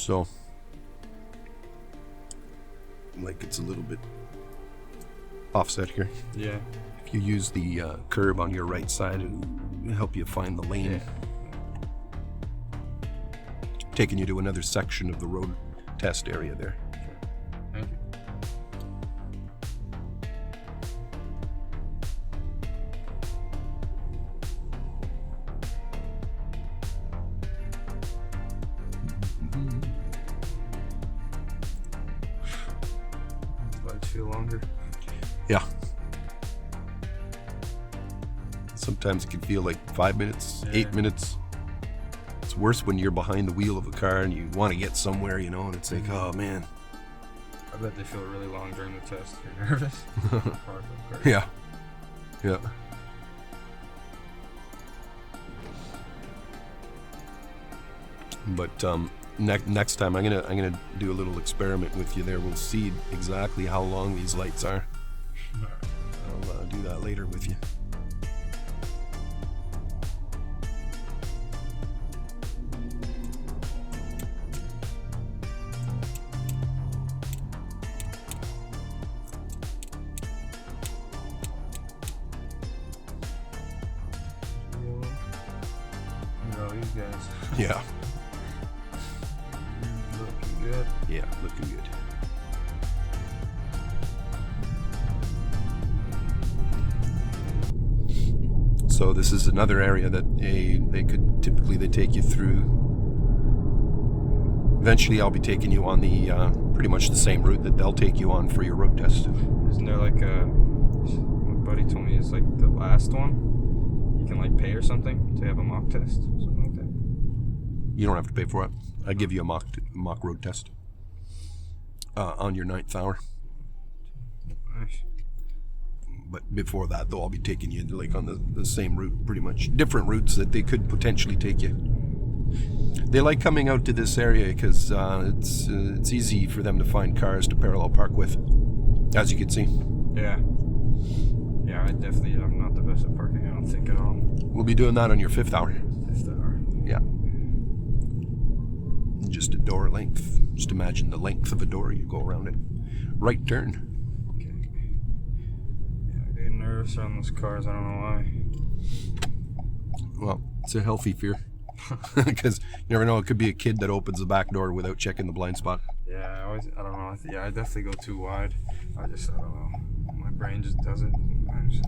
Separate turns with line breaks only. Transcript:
So, like it's a little bit offset here.
Yeah.
If you use the curb on your right side, it'll help you find the lane.
Yeah.
Taking you to another section of the road test area there.
Thank you. Lights feel longer.
Yeah. Sometimes it can feel like 5 minutes, 8 minutes. It's worse when you're behind the wheel of a car and you want to get somewhere, you know, and it's like, oh man.
I bet they feel really long during the test. You're nervous.
Yeah. Yeah. But next time I'm gonna do a little experiment with you there. We'll see exactly how long these lights are. I'll do that later with you.
These guys.
Yeah.
Looking good.
Yeah, looking good. So this is another area that they could take you through. Eventually I'll be taking you on the pretty much the same route that they'll take you on for your road test.
Isn't there like my buddy told me it's like the last one? You can like pay or something to have a mock test, something like that.
You don't have to pay for it. I give you a mock road test on your 9th hour.
Nice.
But before that, though, I'll be taking you like on the same route, pretty much. Different routes that they could potentially take you. They like coming out to this area because it's easy for them to find cars to parallel park with, as you can see.
Yeah. Yeah, I'm not the best at parking, I don't think at all.
We'll be doing that on your 5th hour.
5th hour.
Yeah. Just a door length. Just imagine the length of a door. You go around it. Right turn.
Okay. Yeah, I get nervous around those cars, I don't know why.
Well, it's a healthy fear. Because you never know, it could be a kid that opens the back door without checking the blind spot.
Yeah, I don't know. I definitely go too wide. I don't know. My brain just does it sometimes.